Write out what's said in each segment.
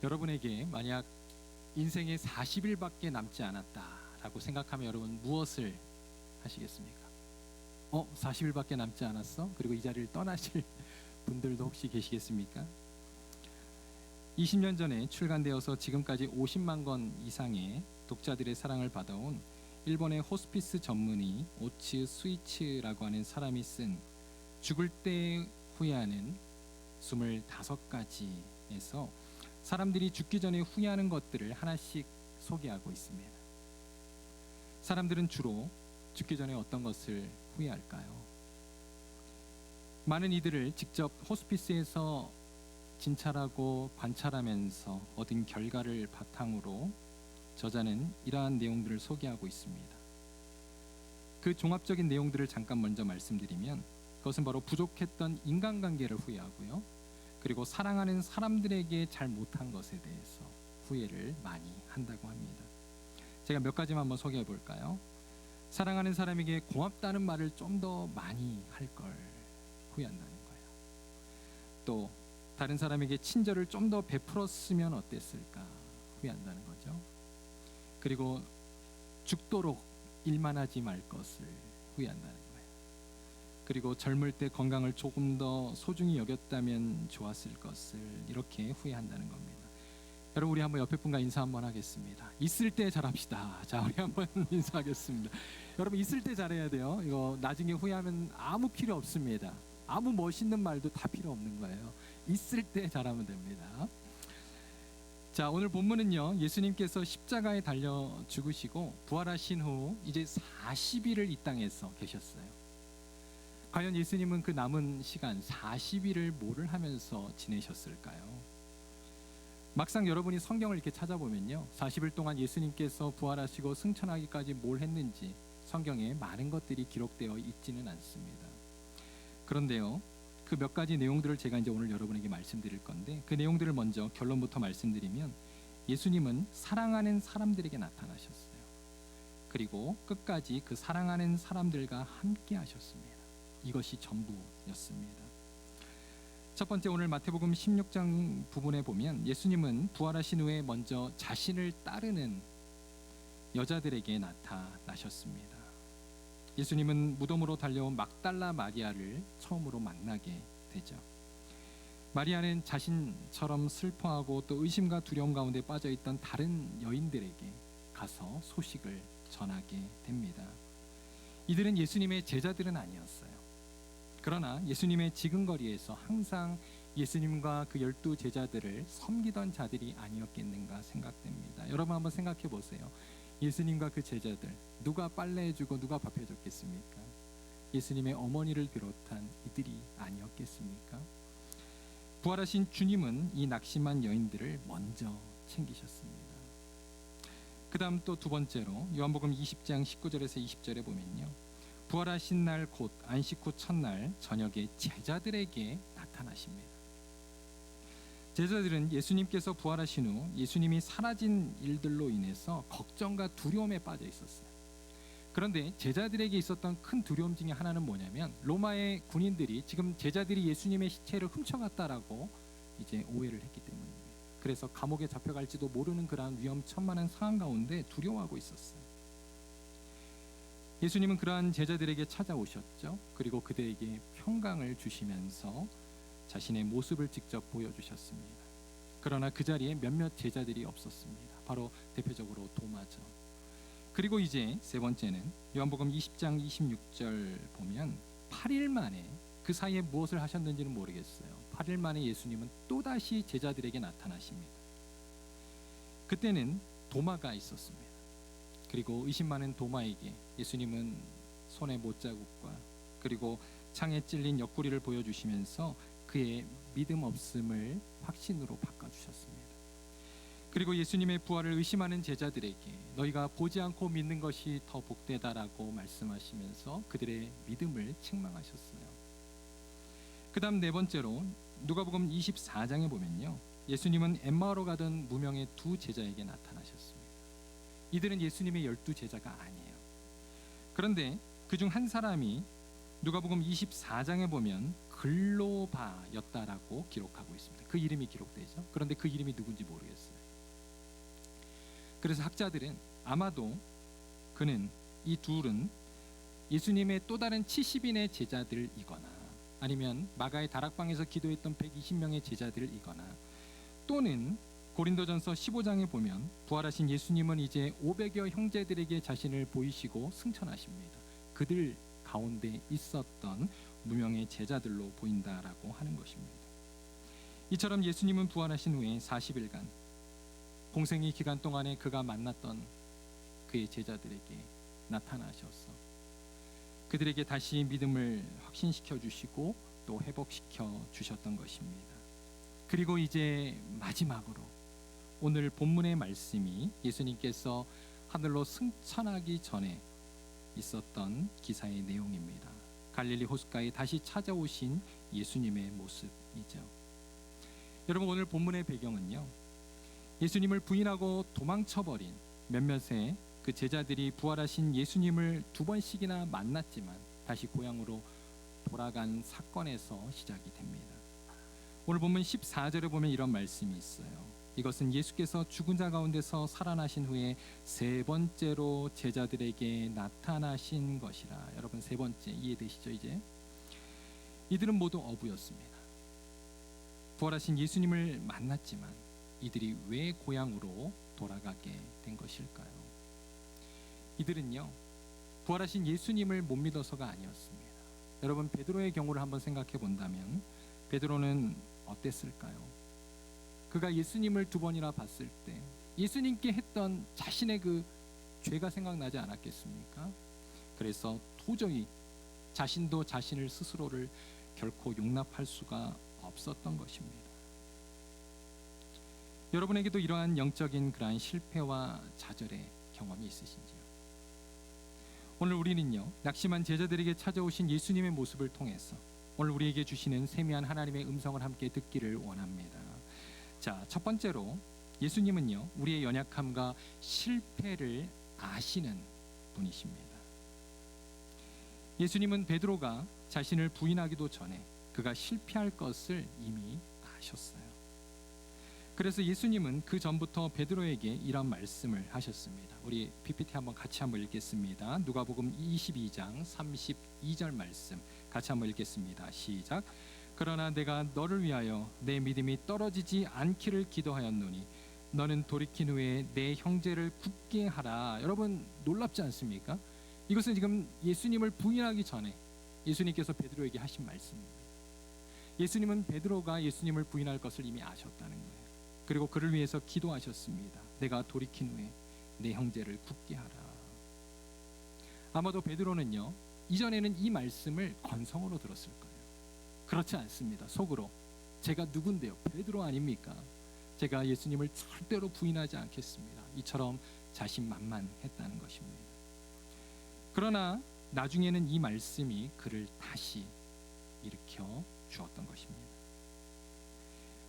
여러분에게 만약 인생에 40일밖에 남지 않았다라고 생각하면 여러분 무엇을 하시겠습니까? 40일밖에 남지 않았어? 그리고 이 자리를 떠나실 분들도 혹시 계시겠습니까? 20년 전에 출간되어서 지금까지 50만 권 이상의 독자들의 사랑을 받아온 일본의 호스피스 전문의 오츠 스위츠라고 하는 사람이 쓴 죽을 때 후회하는 25가지에서 사람들이 죽기 전에 후회하는 것들을 하나씩 소개하고 있습니다. 사람들은 주로 죽기 전에 어떤 것을 후회할까요? 많은 이들을 직접 호스피스에서 진찰하고 관찰하면서 얻은 결과를 바탕으로 저자는 이러한 내용들을 소개하고 있습니다. 그 종합적인 내용들을 잠깐 먼저 말씀드리면 그것은 바로 부족했던 인간관계를 후회하고요. 그리고 사랑하는 사람들에게 잘 못한 것에 대해서 후회를 많이 한다고 합니다. 제가 몇 가지만 한번 소개해 볼까요? 사랑하는 사람에게 고맙다는 말을 좀 더 많이 할 걸 후회한다는 거예요. 또 다른 사람에게 친절을 좀 더 베풀었으면 어땠을까 후회한다는 거죠. 그리고 죽도록 일만 하지 말 것을 후회한다는 거예요. 그리고 젊을 때 건강을 조금 더 소중히 여겼다면 좋았을 것을 이렇게 후회한다는 겁니다. 여러분, 우리 한번 옆에 분과 인사 한번 하겠습니다. 있을 때 잘합시다. 자, 우리 한번 인사하겠습니다. 여러분, 있을 때 잘해야 돼요. 이거 나중에 후회하면 아무 필요 없습니다. 아무 멋있는 말도 다 필요 없는 거예요. 있을 때 잘하면 됩니다. 자, 오늘 본문은요, 예수님께서 십자가에 달려 죽으시고 부활하신 후 이제 40일을 이 땅에서 계셨어요. 과연 예수님은 그 남은 시간 40일을 뭐를 하면서 지내셨을까요? 막상 여러분이 성경을 이렇게 찾아보면요, 40일 동안 예수님께서 부활하시고 승천하기까지 뭘 했는지 성경에 많은 것들이 기록되어 있지는 않습니다. 그런데요, 그 몇 가지 내용들을 제가 이제 오늘 여러분에게 말씀드릴 건데, 그 내용들을 먼저 결론부터 말씀드리면 예수님은 사랑하는 사람들에게 나타나셨어요. 그리고 끝까지 그 사랑하는 사람들과 함께 하셨습니다. 이것이 전부였습니다. 첫 번째, 오늘 마태복음 16장 부분에 보면 예수님은 부활하신 후에 먼저 자신을 따르는 여자들에게 나타나셨습니다. 예수님은 무덤으로 달려온 막달라 마리아를 처음으로 만나게 되죠. 마리아는 자신처럼 슬퍼하고 또 의심과 두려움 가운데 빠져있던 다른 여인들에게 가서 소식을 전하게 됩니다. 이들은 예수님의 제자들은 아니었어요. 그러나 예수님의 지근거리에서 항상 예수님과 그 12 제자들을 섬기던 자들이 아니었겠는가 생각됩니다. 여러분 한번 생각해 보세요. 예수님과 그 제자들, 누가 빨래해주고 누가 밥해줬겠습니까? 예수님의 어머니를 비롯한 이들이 아니었겠습니까? 부활하신 주님은 이 낙심한 여인들을 먼저 챙기셨습니다. 그 다음 또 두 번째로 요한복음 20장 19절에서 20절에 보면요, 부활하신 날 곧 안식 후 첫날 저녁에 제자들에게 나타나십니다. 제자들은 예수님께서 부활하신 후 예수님이 사라진 일들로 인해서 걱정과 두려움에 빠져 있었어요. 그런데 제자들에게 있었던 큰 두려움 중에 하나는 뭐냐면, 로마의 군인들이 지금 제자들이 예수님의 시체를 훔쳐갔다라고 이제 오해를 했기 때문입니다. 그래서 감옥에 잡혀갈지도 모르는 그러한 위험천만한 상황 가운데 두려워하고 있었어요. 예수님은 그러한 제자들에게 찾아오셨죠. 그리고 그들에게 평강을 주시면서 자신의 모습을 직접 보여주셨습니다. 그러나 그 자리에 몇몇 제자들이 없었습니다. 바로 대표적으로 도마죠. 그리고 이제 세 번째는 요한복음 20장 26절 보면 8일 만에, 그 사이에 무엇을 하셨는지는 모르겠어요. 8일 만에 예수님은 또다시 제자들에게 나타나십니다. 그때는 도마가 있었습니다. 그리고 의심 많은 도마에게 예수님은 손에 못자국과 그리고 창에 찔린 옆구리를 보여주시면서 그의 믿음 없음을 확신으로 바꿔주셨습니다. 그리고 예수님의 부활을 의심하는 제자들에게 너희가 보지 않고 믿는 것이 더 복되다라고 말씀하시면서 그들의 믿음을 책망하셨어요. 그 다음 네 번째로 누가복음 24장에 보면요, 예수님은 엠마오로 가던 무명의 두 제자에게 나타나셨습니다. 이들은 예수님의 12 제자가 아니에요. 그런데 그중 한 사람이 누가복음 24장에 보면 글로바였다라고 기록하고 있습니다. 그 이름이 기록되죠. 그런데 그 이름이 누군지 모르겠어요. 그래서 학자들은 아마도 이 둘은 예수님의 또 다른 70인의 제자들이거나 아니면 마가의 다락방에서 기도했던 120명의 제자들이거나 또는 고린도전서 15장에 보면 부활하신 예수님은 이제 500여 형제들에게 자신을 보이시고 승천하십니다. 그들 가운데 있었던 무명의 제자들로 보인다라고 하는 것입니다. 이처럼 예수님은 부활하신 후에 40일간 공생의 기간 동안에 그가 만났던 그의 제자들에게 나타나셔서 그들에게 다시 믿음을 확신시켜 주시고 또 회복시켜 주셨던 것입니다. 그리고 이제 마지막으로 오늘 본문의 말씀이 예수님께서 하늘로 승천하기 전에 있었던 기사의 내용입니다. 갈릴리 호숫가에 다시 찾아오신 예수님의 모습이죠. 여러분, 오늘 본문의 배경은요, 예수님을 부인하고 도망쳐버린 몇몇의 그 제자들이 부활하신 예수님을 2번씩이나 만났지만 다시 고향으로 돌아간 사건에서 시작이 됩니다. 오늘 본문 14절에 보면 이런 말씀이 있어요. 이것은 예수께서 죽은 자 가운데서 살아나신 후에 3번째로 제자들에게 나타나신 것이라. 여러분, 3번째 이해되시죠? 이제 이들은 모두 어부였습니다. 부활하신 예수님을 만났지만 이들이 왜 고향으로 돌아가게 된 것일까요? 이들은요, 부활하신 예수님을 못 믿어서가 아니었습니다. 여러분, 베드로의 경우를 한번 생각해 본다면 베드로는 어땠을까요? 그가 예수님을 2번이나 봤을 때 예수님께 했던 자신의 그 죄가 생각나지 않았겠습니까? 그래서 도저히 자신도 자신을 스스로를 결코 용납할 수가 없었던 것입니다. 여러분에게도 이러한 영적인 그러한 실패와 좌절의 경험이 있으신지요? 오늘 우리는요, 낙심한 제자들에게 찾아오신 예수님의 모습을 통해서 오늘 우리에게 주시는 세미한 하나님의 음성을 함께 듣기를 원합니다. 자, 첫 번째로 예수님은요, 우리의 연약함과 실패를 아시는 분이십니다. 예수님은 베드로가 자신을 부인하기도 전에 그가 실패할 것을 이미 아셨어요. 그래서 예수님은 그 전부터 베드로에게 이런 말씀을 하셨습니다. 우리 PPT 같이 한번 읽겠습니다. 누가복음 22장 32절 말씀 같이 한번 읽겠습니다. 시작. 그러나 내가 너를 위하여 내 믿음이 떨어지지 않기를 기도하였노니 너는 돌이킨 후에 내 형제를 굳게 하라. 여러분, 놀랍지 않습니까? 이것은 지금 예수님을 부인하기 전에 예수님께서 베드로에게 하신 말씀입니다. 예수님은 베드로가 예수님을 부인할 것을 이미 아셨다는 거예요. 그리고 그를 위해서 기도하셨습니다. 내가 돌이킨 후에 내 형제를 굳게 하라. 아마도 베드로는요, 이전에는 이 말씀을 건성으로 들었을 거예요. 그렇지 않습니다. 속으로 제가 누군데요? 베드로 아닙니까? 제가 예수님을 절대로 부인하지 않겠습니다. 이처럼 자신만만했다는 것입니다. 그러나 나중에는 이 말씀이 그를 다시 일으켜 주었던 것입니다.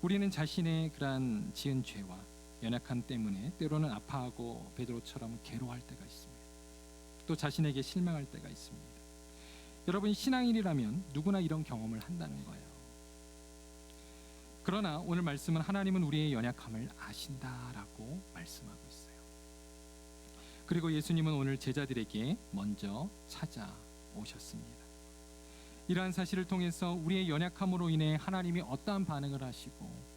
우리는 자신의 그러한 지은 죄와 연약함 때문에 때로는 아파하고 베드로처럼 괴로워할 때가 있습니다. 또 자신에게 실망할 때가 있습니다. 여러분, 신앙인이라면 누구나 이런 경험을 한다는 거예요. 그러나 오늘 말씀은 하나님은 우리의 연약함을 아신다라고 말씀하고 있어요. 그리고 예수님은 오늘 제자들에게 먼저 찾아오셨습니다. 이러한 사실을 통해서 우리의 연약함으로 인해 하나님이 어떠한 반응을 하시고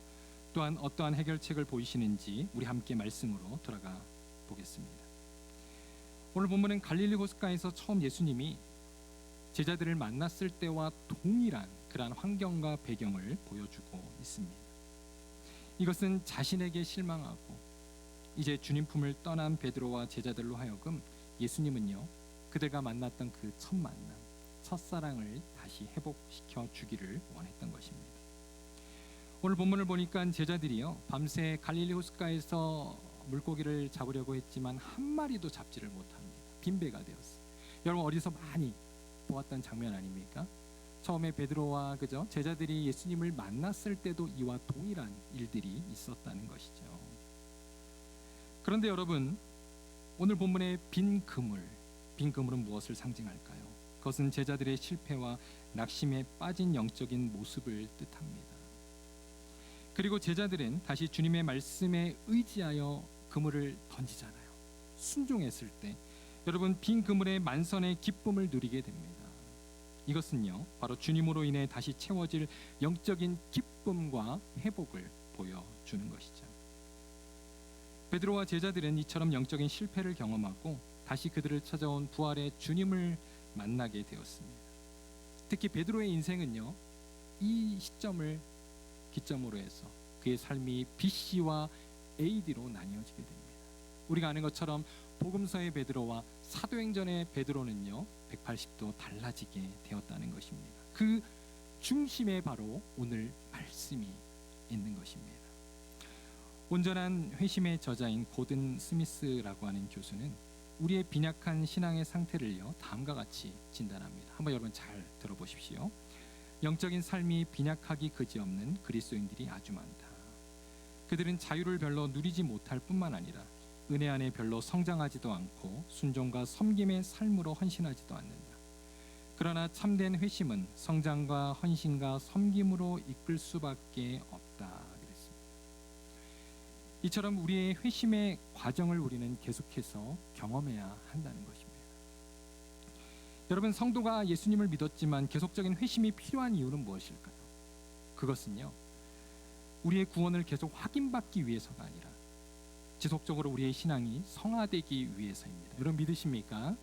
또한 어떠한 해결책을 보이시는지 우리 함께 말씀으로 돌아가 보겠습니다. 오늘 본문은 갈릴리 호숫가에서 처음 예수님이 제자들을 만났을 때와 동일한 그러한 환경과 배경을 보여주고 있습니다. 이것은 자신에게 실망하고 이제 주님 품을 떠난 베드로와 제자들로 하여금 예수님은요, 그들과 만났던 그 첫 만남, 첫사랑을 다시 회복시켜 주기를 원했던 것입니다. 오늘 본문을 보니까 제자들이요, 밤새 갈릴리 호숫가에서 물고기를 잡으려고 했지만 한 마리도 잡지를 못합니다. 빈배가 되었어요. 여러분, 어디서 많이 보았던 장면 아닙니까? 처음에 베드로와 제자들이 예수님을 만났을 때도 이와 동일한 일들이 있었다는 것이죠. 그런데 여러분, 오늘 본문의 빈 그물은 무엇을 상징할까요? 그것은 제자들의 실패와 낙심에 빠진 영적인 모습을 뜻합니다. 그리고 제자들은 다시 주님의 말씀에 의지하여 그물을 던지잖아요. 순종했을 때 여러분 빈 그물의 만선의 기쁨을 누리게 됩니다. 이것은요 바로 주님으로 인해 다시 채워질 영적인 기쁨과 회복을 보여주는 것이죠. 베드로와 제자들은 이처럼 영적인 실패를 경험하고 다시 그들을 찾아온 부활의 주님을 만나게 되었습니다. 특히 베드로의 인생은요 이 시점을 기점으로 해서 그의 삶이 BC와 AD로 나뉘어지게 됩니다. 우리가 아는 것처럼 복음서의 베드로와 사도행전의 베드로는요 180도 달라지게 되었다는 것입니다. 그 중심에 바로 오늘 말씀이 있는 것입니다. 온전한 회심의 저자인 고든 스미스라고 하는 교수는 우리의 빈약한 신앙의 상태를요 다음과 같이 진단합니다. 한번 여러분 잘 들어보십시오. 영적인 삶이 빈약하기 그지없는 그리스도인들이 아주 많다. 그들은 자유를 별로 누리지 못할 뿐만 아니라 은혜 안에 별로 성장하지도 않고 순종과 섬김의 삶으로 헌신하지도 않는다. 그러나 참된 회심은 성장과 헌신과 섬김으로 이끌 수밖에 없다 그랬습니다. 이처럼 우리의 회심의 과정을 우리는 계속해서 경험해야 한다는 것입니다. 여러분 성도가 예수님을 믿었지만 계속적인 회심이 필요한 이유는 무엇일까요? 그것은요 우리의 구원을 계속 확인받기 위해서가 아니라 지속적으로 우리의 신앙이 성화되기 위해서입니다. 여러분 믿으십니까?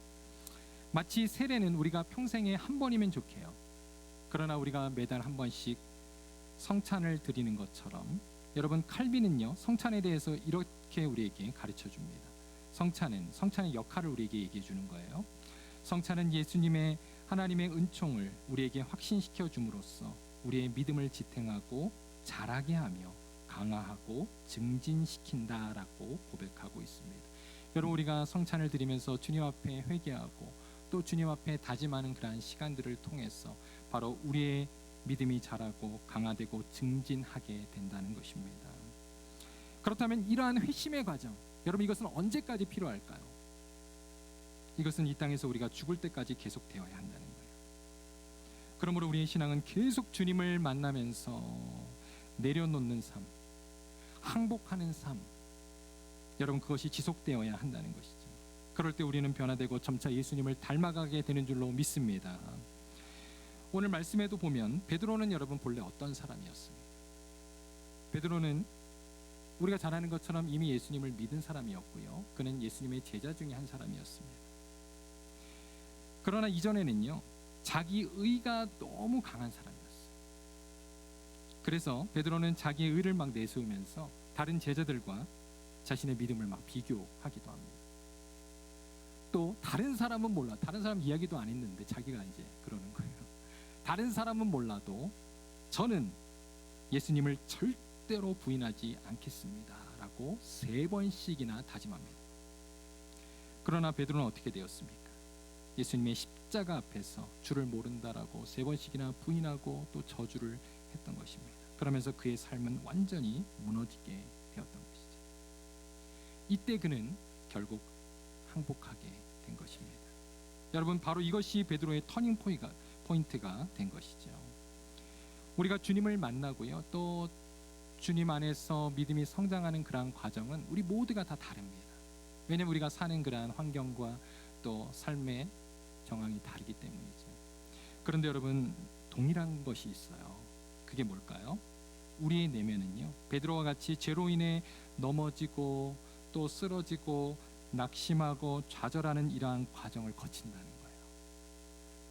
마치 세례는 우리가 평생에 한 번이면 좋게요. 그러나 우리가 매달 한 번씩 성찬을 드리는 것처럼 여러분 칼빈은요 성찬에 대해서 이렇게 우리에게 가르쳐 줍니다. 성찬의 역할을 우리에게 얘기해 주는 거예요. 성찬은 예수님의 하나님의 은총을 우리에게 확신시켜 줌으로써 우리의 믿음을 지탱하고 자라게 하며 강화하고 증진시킨다라고 고백하고 있습니다. 여러분 우리가 성찬을 드리면서 주님 앞에 회개하고 또 주님 앞에 다짐하는 그러한 시간들을 통해서 바로 우리의 믿음이 자라고 강화되고 증진하게 된다는 것입니다. 그렇다면 이러한 회심의 과정, 여러분 이것은 언제까지 필요할까요? 이것은 이 땅에서 우리가 죽을 때까지 계속되어야 한다는 거예요. 그러므로 우리의 신앙은 계속 주님을 만나면서 내려놓는 삶, 항복하는 삶, 여러분 그것이 지속되어야 한다는 것이죠. 그럴 때 우리는 변화되고 점차 예수님을 닮아가게 되는 줄로 믿습니다. 오늘 말씀에도 보면 베드로는 여러분 본래 어떤 사람이었습니까? 베드로는 우리가 잘 아는 것처럼 이미 예수님을 믿은 사람이었고요. 그는 예수님의 제자 중에 한 사람이었습니다. 그러나 이전에는요 자기 의가 너무 강한 사람이었어요. 그래서 베드로는 자기의 의를 막 내세우면서 다른 제자들과 자신의 믿음을 막 비교하기도 합니다. 또 다른 사람은 몰라, 다른 사람 이야기도 안 했는데 자기가 이제 그러는 거예요. 다른 사람은 몰라도 저는 예수님을 절대로 부인하지 않겠습니다 라고 3번씩이나 다짐합니다. 그러나 베드로는 어떻게 되었습니까? 예수님의 십자가 앞에서 주를 모른다라고 3번씩이나 부인하고 또 저주를 했던 것입니다. 그러면서 그의 삶은 완전히 무너지게 되었던 것이죠. 이때 그는 결국 항복하게 된 것입니다. 여러분 바로 이것이 베드로의 터닝 포인트가 된 것이죠. 우리가 주님을 만나고요 또 주님 안에서 믿음이 성장하는 그러한 과정은 우리 모두가 다 다릅니다. 왜냐하면 우리가 사는 그러한 환경과 또 삶의 정황이 다르기 때문이죠. 그런데 여러분 동일한 것이 있어요. 그게 뭘까요? 우리의 내면은요 베드로와 같이 죄로 인해 넘어지고 또 쓰러지고 낙심하고 좌절하는 이러한 과정을 거친다는 거예요.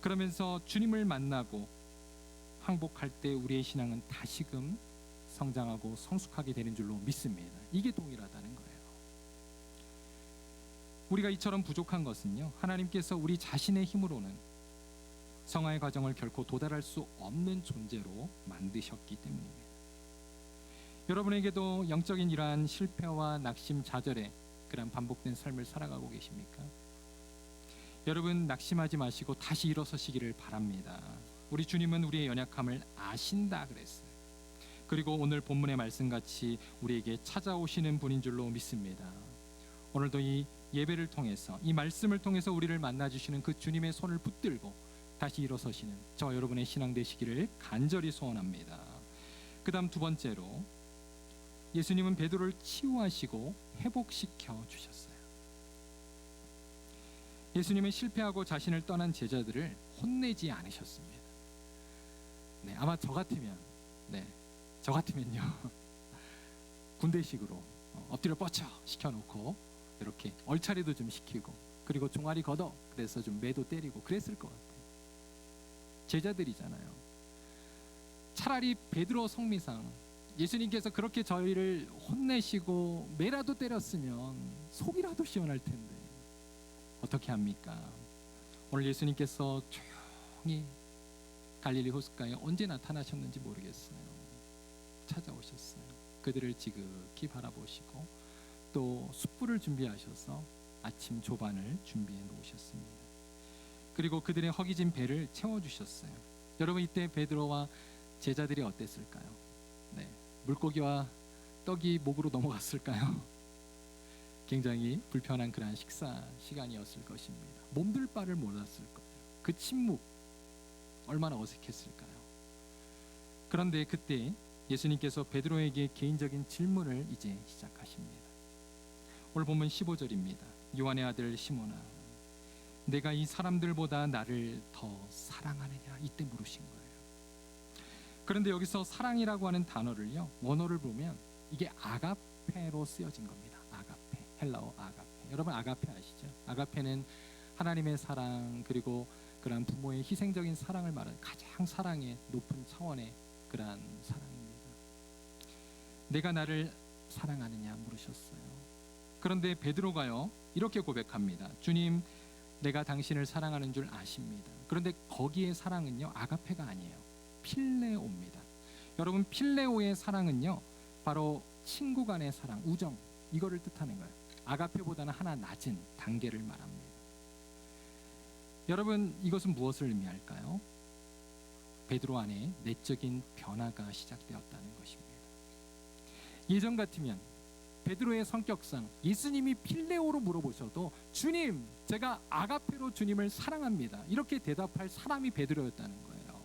그러면서 주님을 만나고 항복할 때 우리의 신앙은 다시금 성장하고 성숙하게 되는 줄로 믿습니다. 이게 동일하다는 거예요. 우리가 이처럼 부족한 것은요 하나님께서 우리 자신의 힘으로는 성화의 과정을 결코 도달할 수 없는 존재로 만드셨기 때문입니다. 여러분에게도 영적인 이러한 실패와 낙심, 좌절의 그런 반복된 삶을 살아가고 계십니까? 여러분 낙심하지 마시고 다시 일어서시기를 바랍니다. 우리 주님은 우리의 연약함을 아신다 그랬어요. 그리고 오늘 본문의 말씀같이 우리에게 찾아오시는 분인 줄로 믿습니다. 오늘도 이 예배를 통해서 이 말씀을 통해서 우리를 만나주시는 그 주님의 손을 붙들고 다시 일어서시는 저와 여러분의 신앙 되시기를 간절히 소원합니다. 그 다음 두 번째로 예수님은 베드로를 치유하시고 회복시켜 주셨어요. 예수님은 실패하고 자신을 떠난 제자들을 혼내지 않으셨습니다. 네, 아마 저 같으면요 군대식으로 엎드려 뻗쳐 시켜놓고 이렇게 얼차리도 좀 시키고 그리고 종아리 걷어 그래서 좀 매도 때리고 그랬을 것 같아요. 제자들이잖아요. 차라리 베드로 성미상 예수님께서 그렇게 저희를 혼내시고 매라도 때렸으면 속이라도 시원할 텐데 어떻게 합니까? 오늘 예수님께서 조용히 갈릴리 호숫가에 언제 나타나셨는지 모르겠어요. 찾아오셨어요. 그들을 지극히 바라보시고 또 숯불을 준비하셔서 아침 조반을 준비해 놓으셨습니다. 그리고 그들의 허기진 배를 채워주셨어요. 여러분, 이때 베드로와 제자들이 어땠을까요? 네, 물고기와 떡이 목으로 넘어갔을까요? 굉장히 불편한 그러한 식사 시간이었을 것입니다. 몸둘 바를 몰랐을 거예요. 그 침묵 얼마나 어색했을까요? 그런데 그때 예수님께서 베드로에게 개인적인 질문을 이제 시작하십니다. 오늘 본문 15절입니다. 요한의 아들 시몬아, 내가 이 사람들보다 나를 더 사랑하느냐? 이때 물으신 거예요. 그런데 여기서 사랑이라고 하는 단어를요, 원어를 보면 이게 아가페로 쓰여진 겁니다. 아가페, 헬라어 아가페. 여러분 아가페 아시죠? 아가페는 하나님의 사랑, 그리고 그러한 부모의 희생적인 사랑을 말하는 가장 사랑의 높은 차원의 그러한 사랑입니다. 내가 나를 사랑하느냐 물으셨어요. 그런데 베드로가요 이렇게 고백합니다. 주님, 내가 당신을 사랑하는 줄 아십니다. 그런데 거기에 사랑은요 아가페가 아니에요. 필레오입니다. 여러분, 필레오의 사랑은요 바로 친구 간의 사랑, 우정, 이거를 뜻하는 거예요. 아가페보다는 하나 낮은 단계를 말합니다. 여러분, 이것은 무엇을 의미할까요? 베드로 안에 내적인 변화가 시작되었다는 것입니다. 예전 같으면 베드로의 성격상 예수님이 필레오로 물어보셔도 주님, 제가 아가페로 주님을 사랑합니다, 이렇게 대답할 사람이 베드로였다는 거예요.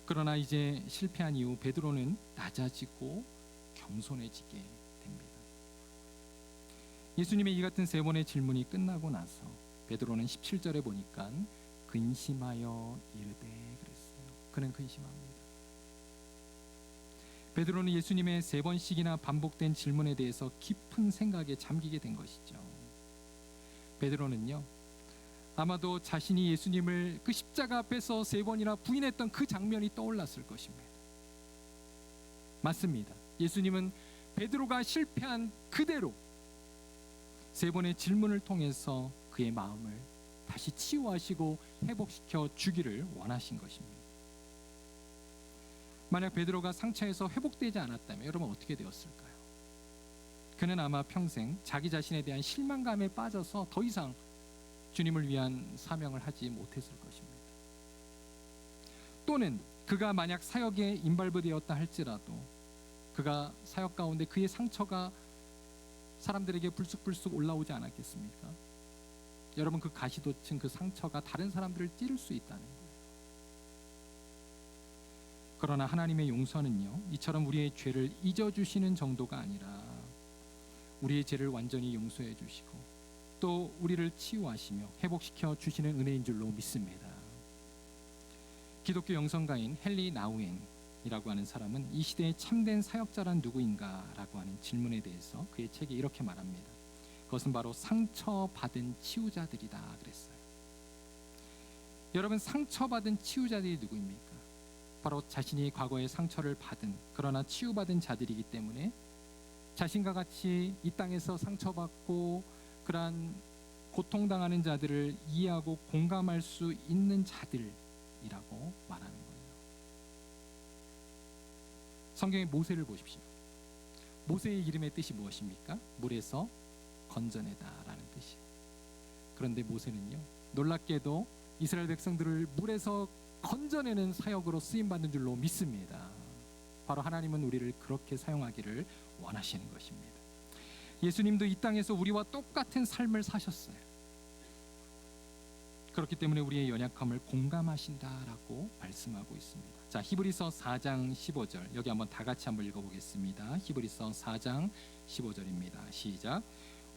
그러나 이제 실패한 이후 베드로는 낮아지고 겸손해지게 됩니다. 예수님의 이 같은 세 번의 질문이 끝나고 나서 베드로는 17절에 보니까 근심하여 이르되 그랬어요. 그는 근심합니다. 베드로는 예수님의 세 번씩이나 반복된 질문에 대해서 깊은 생각에 잠기게 된 것이죠. 베드로는요 아마도 자신이 예수님을 그 십자가 앞에서 세 번이나 부인했던 그 장면이 떠올랐을 것입니다. 맞습니다. 예수님은 베드로가 실패한 그대로 세 번의 질문을 통해서 그의 마음을 다시 치유하시고 회복시켜 주기를 원하신 것입니다. 만약 베드로가 상처에서 회복되지 않았다면 여러분 어떻게 되었을까요? 그는 아마 평생 자기 자신에 대한 실망감에 빠져서 더 이상 주님을 위한 사명을 하지 못했을 것입니다. 또는 그가 만약 사역에 인발부되었다 할지라도 그가 사역 가운데 그의 상처가 사람들에게 불쑥불쑥 올라오지 않았겠습니까? 여러분, 그 가시돋친 그 상처가 다른 사람들을 찌를 수 있다는 거예요. 그러나 하나님의 용서는요 이처럼 우리의 죄를 잊어주시는 정도가 아니라 우리의 죄를 완전히 용서해 주시고 또 우리를 치유하시며 회복시켜 주시는 은혜인 줄로 믿습니다. 기독교 영성가인 헨리 나우엔이라고 하는 사람은 이 시대의 참된 사역자란 누구인가 라고 하는 질문에 대해서 그의 책에 이렇게 말합니다. 그것은 바로 상처받은 치유자들이다 그랬어요. 여러분, 상처받은 치유자들이 누구입니까? 바로 자신이 과거에 상처를 받은, 그러나 치유받은 자들이기 때문에 자신과 같이 이 땅에서 상처받고 그러한 고통당하는 자들을 이해하고 공감할 수 있는 자들이라고 말하는 거예요. 성경의 모세를 보십시오. 모세의 이름의 뜻이 무엇입니까? 물에서 건져내다라는 뜻이에요. 그런데 모세는요 놀랍게도 이스라엘 백성들을 물에서 건져내는 사역으로 쓰임받는 줄로 믿습니다. 바로 하나님은 우리를 그렇게 사용하기를 원하시는 것입니다. 예수님도 이 땅에서 우리와 똑같은 삶을 사셨어요. 그렇기 때문에 우리의 연약함을 공감하신다라고 말씀하고 있습니다. 자, 히브리서 4장 15절 여기 한번 다 같이 한번 읽어보겠습니다. 히브리서 4장 15절입니다. 시작.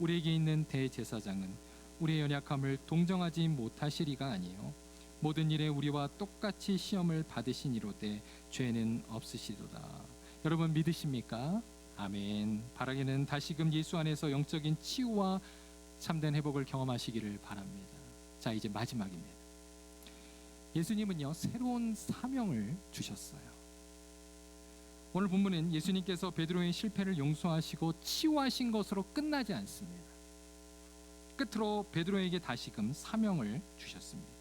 우리에게 있는 대제사장은 우리의 연약함을 동정하지 못하시리가 아니요 모든 일에 우리와 똑같이 시험을 받으시니로되 죄는 없으시도다. 여러분 믿으십니까? 아멘. 바라기는 다시금 예수 안에서 영적인 치유와 참된 회복을 경험하시기를 바랍니다. 자, 이제 마지막입니다. 예수님은요 새로운 사명을 주셨어요. 오늘 본문은 예수님께서 베드로의 실패를 용서하시고 치유하신 것으로 끝나지 않습니다. 끝으로 베드로에게 다시금 사명을 주셨습니다.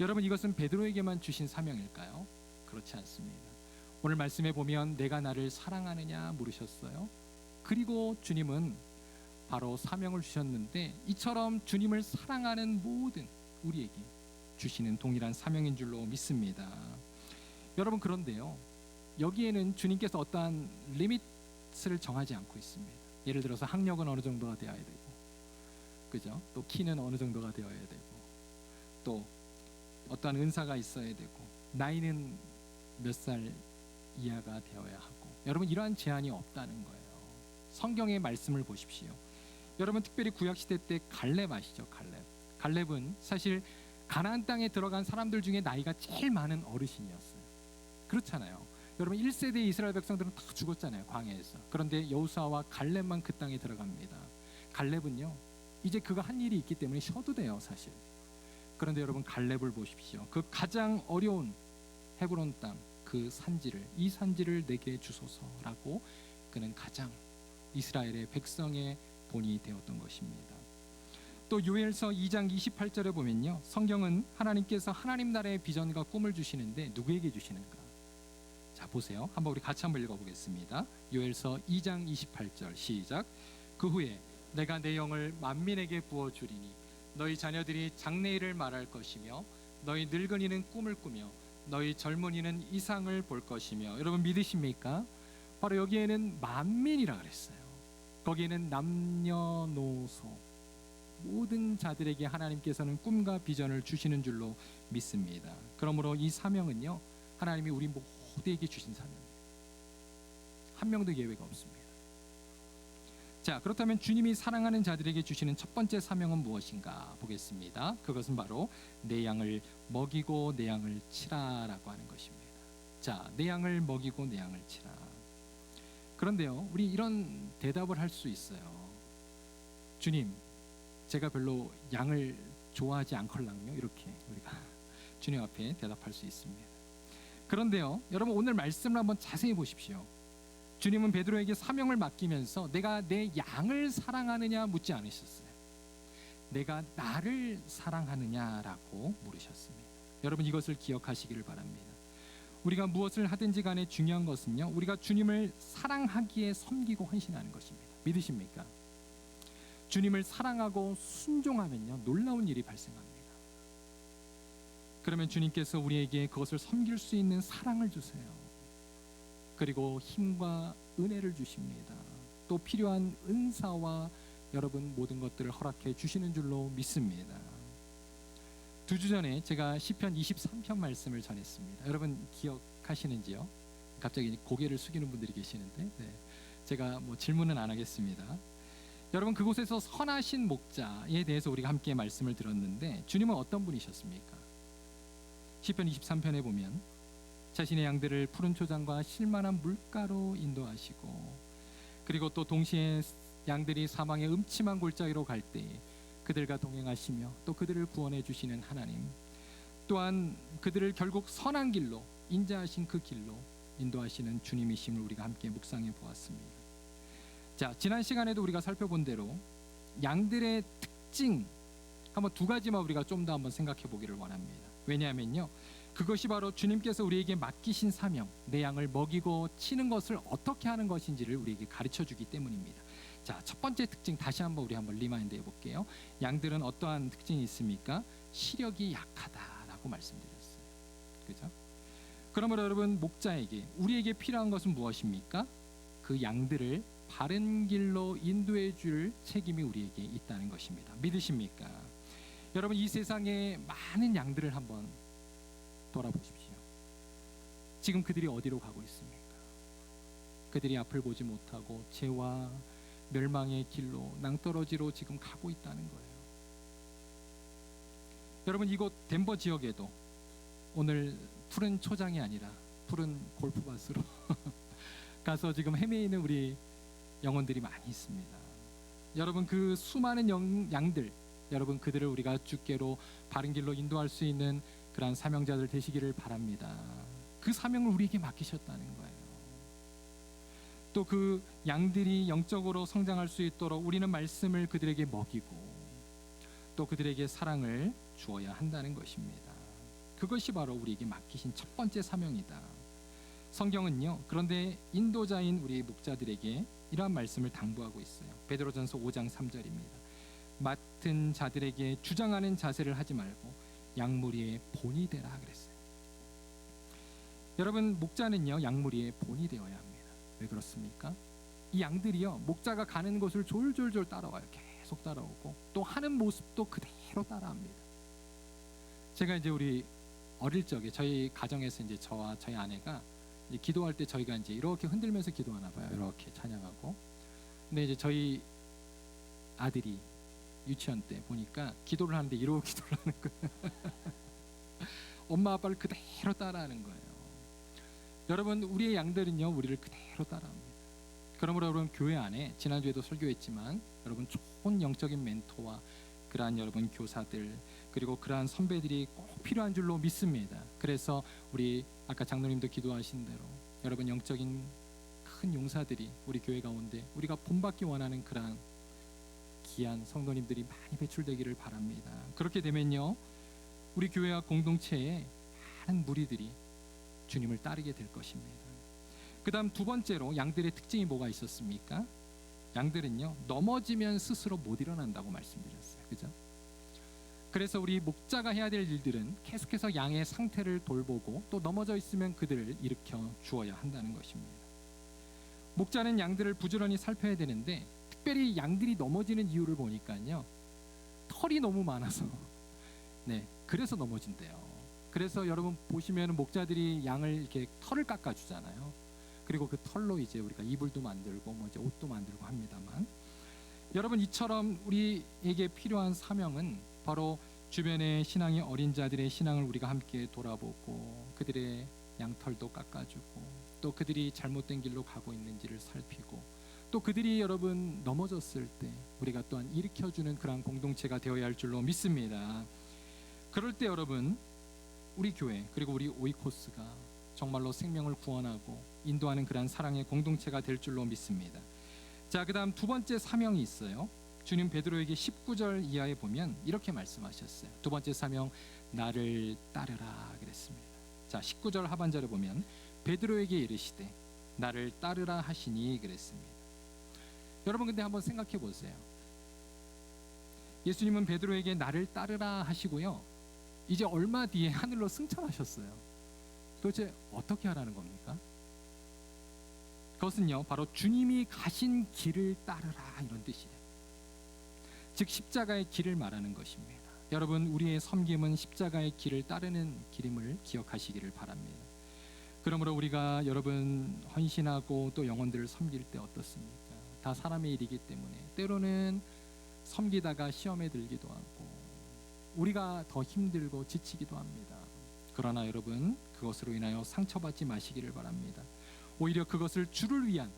여러분 이것은 베드로에게만 주신 사명일까요? 그렇지 않습니다. 오늘 말씀에 보면 내가 나를 사랑하느냐 물으셨어요. 그리고 주님은 바로 사명을 주셨는데 이처럼 주님을 사랑하는 모든 우리에게 주시는 동일한 사명인 줄로 믿습니다. 여러분 그런데요 여기에는 주님께서 어떠한 리밋을 정하지 않고 있습니다. 예를 들어서 학력은 어느 정도가 되어야 되고, 그죠? 또 키는 어느 정도가 되어야 되고, 또 어떠한 은사가 있어야 되고, 나이는 몇 살 이하가 되어야 하고, 여러분 이러한 제한이 없다는 거예요. 성경의 말씀을 보십시오. 여러분 특별히 구약 시대 때 갈렙 아시죠? 갈렙은 사실 가나안 땅에 들어간 사람들 중에 나이가 제일 많은 어르신이었어요. 그렇잖아요. 여러분 1세대 이스라엘 백성들은 다 죽었잖아요, 광야에서. 그런데 여호수아와 갈렙만 그 땅에 들어갑니다. 갈렙은요 이제 그가 한 일이 있기 때문에 쉬어도 돼요, 사실. 그런데 여러분 갈렙을 보십시오. 그 가장 어려운 헤브론 땅, 그 산지를, 이 산지를 내게 주소서라고 그는 가장 이스라엘의 백성의 본이 되었던 것입니다. 또 요엘서 2장 28절에 보면요, 성경은 하나님께서 하나님 나라의 비전과 꿈을 주시는데 누구에게 주시는가? 자, 보세요. 한번 우리 같이 한번 읽어보겠습니다. 요엘서 2장 28절 시작. 그 후에 내가 내 영을 만민에게 부어주리니 너희 자녀들이 장래일을 말할 것이며 너희 늙은이는 꿈을 꾸며 너희 젊은이는 이상을 볼 것이며. 여러분 믿으십니까? 바로 여기에는 만민이라 그랬어요. 거기에는 남녀노소 모든 자들에게 하나님께서는 꿈과 비전을 주시는 줄로 믿습니다. 그러므로 이 사명은요 하나님이 우리 모두에게 주신 사명입니다. 한 명도 예외가 없습니다. 자, 그렇다면 주님이 사랑하는 자들에게 주시는 첫 번째 사명은 무엇인가 보겠습니다. 그것은 바로 내 양을 먹이고 내 양을 치라라고 하는 것입니다. 자, 내 양을 먹이고 내 양을 치라. 그런데요 우리 이런 대답을 할 수 있어요. 주님, 제가 별로 양을 좋아하지 않걸랑요. 이렇게 우리가 주님 앞에 대답할 수 있습니다. 그런데요 여러분 오늘 말씀을 한번 자세히 보십시오. 주님은 베드로에게 사명을 맡기면서 내가 내 양을 사랑하느냐 묻지 않으셨어요. 내가 나를 사랑하느냐라고 물으셨습니다. 여러분 이것을 기억하시기를 바랍니다. 우리가 무엇을 하든지 간에 중요한 것은요 우리가 주님을 사랑하기에 섬기고 헌신하는 것입니다. 믿으십니까? 주님을 사랑하고 순종하면요 놀라운 일이 발생합니다. 그러면 주님께서 우리에게 그것을 섬길 수 있는 사랑을 주세요. 그리고 힘과 은혜를 주십니다. 또 필요한 은사와 여러분 모든 것들을 허락해 주시는 줄로 믿습니다. 2주 전에 제가 시편 23편 말씀을 전했습니다. 여러분 기억하시는지요? 갑자기 고개를 숙이는 분들이 계시는데 제가 질문은 안 하겠습니다. 여러분 그곳에서 선하신 목자에 대해서 우리가 함께 말씀을 들었는데 주님은 어떤 분이셨습니까? 시편 23편에 보면 자신의 양들을 푸른 초장과 실만한 물가로 인도하시고, 그리고 또 동시에 양들이 사망의 음침한 골짜기로 갈 때에 그들과 동행하시며 또 그들을 구원해 주시는 하나님, 또한 그들을 결국 선한 길로 인자하신 그 길로 인도하시는 주님이심을 우리가 함께 묵상해 보았습니다. 자, 지난 시간에도 우리가 살펴본 대로 양들의 특징 한번 두 가지만 우리가 좀 더 한번 생각해 보기를 원합니다. 왜냐하면요 그것이 바로 주님께서 우리에게 맡기신 사명, 내 양을 먹이고 치는 것을 어떻게 하는 것인지를 우리에게 가르쳐 주기 때문입니다. 자, 첫 번째 특징 다시 한번 우리 한번 리마인드 해볼게요. 양들은 어떠한 특징이 있습니까? 시력이 약하다라고 말씀드렸어요. 그죠? 그러므로 여러분 목자에게 우리에게 필요한 것은 무엇입니까? 그 양들을 바른 길로 인도해 줄 책임이 우리에게 있다는 것입니다. 믿으십니까? 여러분 이 세상의 많은 양들을 한번 돌아보십시오. 지금 그들이 어디로 가고 있습니까? 그들이 앞을 보지 못하고 죄와 멸망의 길로 낭떠러지로 지금 가고 있다는 거예요. 여러분 이곳 덴버 지역에도 오늘 푸른 초장이 아니라 푸른 골프밭으로 가서 지금 헤매이는 우리 영혼들이 많이 있습니다. 여러분 그 수많은 양들, 여러분 그들을 우리가 주께로 바른 길로 인도할 수 있는 그러한 사명자들 되시기를 바랍니다. 그 사명을 우리에게 맡기셨다는 거예요. 또 그 양들이 영적으로 성장할 수 있도록 우리는 말씀을 그들에게 먹이고 또 그들에게 사랑을 주어야 한다는 것입니다. 그것이 바로 우리에게 맡기신 첫 번째 사명이다. 성경은요, 그런데 인도자인 우리 목자들에게 이러한 말씀을 당부하고 있어요. 베드로전서 5장 3절입니다. 맡은 자들에게 주장하는 자세를 하지 말고 양무리의 본이 되라 그랬어요. 여러분 목자는요 양무리의 본이 되어야 합니다. 왜 그렇습니까? 이 양들이요 목자가 가는 곳을 졸졸졸 따라와요. 계속 따라오고 또 하는 모습도 그대로 따라합니다. 제가 이제 우리 어릴 적에 저희 가정에서 이제 저와 저희 아내가 이제 기도할 때 저희가 이제 이렇게 흔들면서 기도하나 봐요. 이렇게 찬양하고. 근데 이제 저희 아들이 유치원 때 보니까 기도를 하는데 이러고 기도를 하는 거예요. 엄마 아빠를 그대로 따라하는 거예요. 여러분 우리의 양들은요 우리를 그대로 따라합니다. 그러므로 여러분 교회 안에 지난주에도 설교했지만 여러분 좋은 영적인 멘토와 그러한 여러분 교사들 그리고 그러한 선배들이 꼭 필요한 줄로 믿습니다. 그래서 우리 아까 장로님도 기도하신 대로 여러분 영적인 큰 용사들이 우리 교회 가운데 우리가 본받기 원하는 그러한 귀한 성도님들이 많이 배출되기를 바랍니다. 그렇게 되면요 우리 교회와 공동체에 많은 무리들이 주님을 따르게 될 것입니다. 그 다음 두 번째로 양들의 특징이 뭐가 있었습니까? 양들은요 넘어지면 스스로 못 일어난다고 말씀드렸어요. 그죠? 그래서 우리 목자가 해야 될 일들은 계속해서 양의 상태를 돌보고 또 넘어져 있으면 그들을 일으켜 주어야 한다는 것입니다. 목자는 양들을 부지런히 살펴야 되는데 특별히 양들이 넘어지는 이유를 보니까요 털이 너무 많아서 그래서 넘어진대요. 그래서 여러분 보시면 목자들이 양을 이렇게 털을 깎아 주잖아요. 그리고 그 털로 이제 우리가 이불도 만들고 뭐 이제 옷도 만들고 합니다만 여러분 이처럼 우리에게 필요한 사명은 바로 주변의 신앙이 어린 자들의 신앙을 우리가 함께 돌아보고 그들의 양털도 깎아주고 또 그들이 잘못된 길로 가고 있는지를 살피고 또 그들이 여러분 넘어졌을 때 우리가 또한 일으켜주는 그런 공동체가 되어야 할 줄로 믿습니다. 그럴 때 여러분 우리 교회 그리고 우리 오이코스가 정말로 생명을 구원하고 인도하는 그러한 사랑의 공동체가 될 줄로 믿습니다. 자, 그 다음 두 번째 사명이 있어요. 주님 베드로에게 19절 이하에 보면 이렇게 말씀하셨어요. 두 번째 사명 나를 따르라 그랬습니다. 자, 19절 하반절에 보면 베드로에게 이르시되 나를 따르라 하시니 그랬습니다. 여러분 근데 한번 생각해 보세요. 예수님은 베드로에게 나를 따르라 하시고요. 이제 얼마 뒤에 하늘로 승천하셨어요. 도대체 어떻게 하라는 겁니까? 그것은요 바로 주님이 가신 길을 따르라 이런 뜻이에요. 즉 십자가의 길을 말하는 것입니다. 여러분 우리의 섬김은 십자가의 길을 따르는 길임을 기억하시기를 바랍니다. 그러므로 우리가 여러분 헌신하고 또 영혼들을 섬길 때 어떻습니까? 다 사람의 일이기 때문에 때로는 섬기다가 시험에 들기도 하고 우리가 더 힘들고 지치기도 합니다. 그러나 여러분 그것으로 인하여 상처받지 마시기를 바랍니다. 오히려 그것을 주를 위한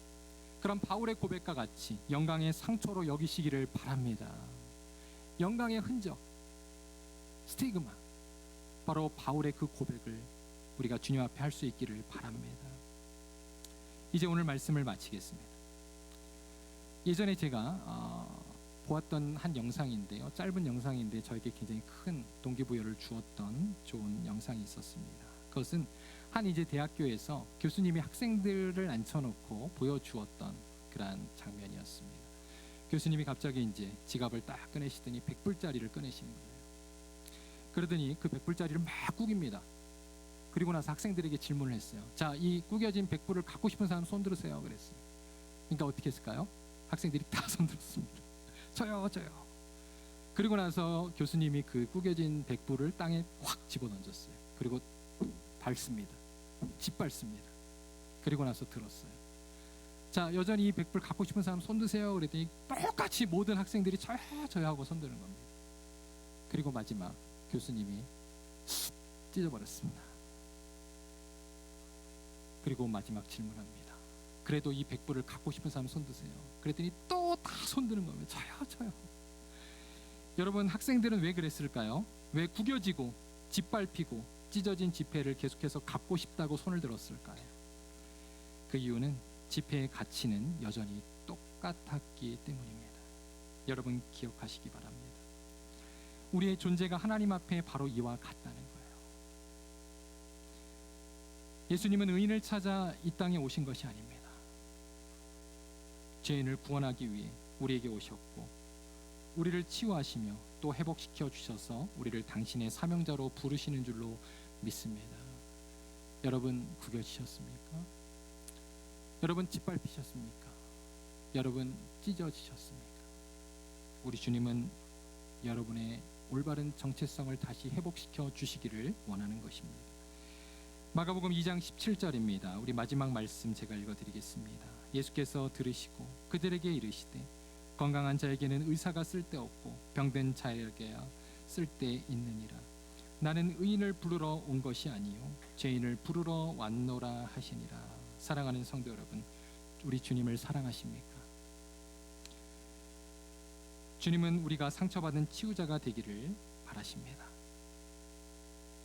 그런 바울의 고백과 같이 영광의 상처로 여기시기를 바랍니다. 영광의 흔적, 스티그마, 바로 바울의 그 고백을 우리가 주님 앞에 할 수 있기를 바랍니다. 이제 오늘 말씀을 마치겠습니다. 예전에 제가 보았던 한 영상인데요. 짧은 영상인데 저에게 굉장히 큰 동기부여를 주었던 좋은 영상이 있었습니다. 그것은 한 이제 대학교에서 교수님이 학생들을 앉혀놓고 보여주었던 그러한 장면이었습니다. 교수님이 갑자기 이제 지갑을 딱 꺼내시더니 100불짜리를 꺼내시는 거예요. 그러더니 그 100불짜리를 막 구깁니다. 그리고 나서 학생들에게 질문을 했어요. 자, 이 구겨진 100불을 갖고 싶은 사람 손 들으세요. 그랬어요. 그러니까 어떻게 했을까요? 학생들이 다 손 들었습니다. 저요. 그리고 나서 교수님이 그 구겨진 백불을 땅에 확 집어던졌어요. 그리고 밟습니다. 짓밟습니다. 그리고 나서 들었어요. 자, 여전히 이 백불 갖고 싶은 사람 손 드세요. 그랬더니 똑같이 모든 학생들이 저요 하고 손 드는 겁니다. 그리고 마지막 교수님이 찢어버렸습니다. 그리고 마지막 질문합니다. 그래도 이 백불을 갖고 싶은 사람 손 드세요. 그랬더니 또 다 손 드는 겁니다. 저요. 여러분, 학생들은 왜 그랬을까요? 왜 구겨지고 짓밟히고 찢어진 지폐를 계속해서 갖고 싶다고 손을 들었을까요? 그 이유는 지폐의 가치는 여전히 똑같았기 때문입니다. 여러분 기억하시기 바랍니다. 우리의 존재가 하나님 앞에 바로 이와 같다는 거예요. 예수님은 의인을 찾아 이 땅에 오신 것이 아닙니다. 죄인을 구원하기 위해 우리에게 오셨고 우리를 치유하시며 또 회복시켜 주셔서 우리를 당신의 사명자로 부르시는 줄로 믿습니다. 여러분 구겨지셨습니까? 여러분 짓밟히셨습니까? 여러분 찢어지셨습니까? 우리 주님은 여러분의 올바른 정체성을 다시 회복시켜 주시기를 원하는 것입니다. 마가복음 2장 17절입니다. 우리 마지막 말씀 제가 읽어드리겠습니다. 예수께서 들으시고 그들에게 이르시되 건강한 자에게는 의사가 쓸데없고 병든 자에게야 쓸데있느니라. 나는 의인을 부르러 온 것이 아니요 죄인을 부르러 왔노라 하시니라. 사랑하는 성도 여러분, 우리 주님을 사랑하십니까? 주님은 우리가 상처받은 치유자가 되기를 바라십니다.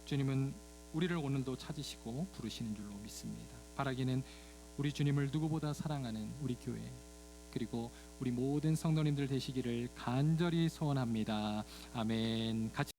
주님은 우리를 오늘도 찾으시고 부르시는 줄로 믿습니다. 바라기는 우리 주님을 누구보다 사랑하는 우리 교회 그리고 우리 모든 성도님들 되시기를 간절히 소원합니다. 아멘. 같이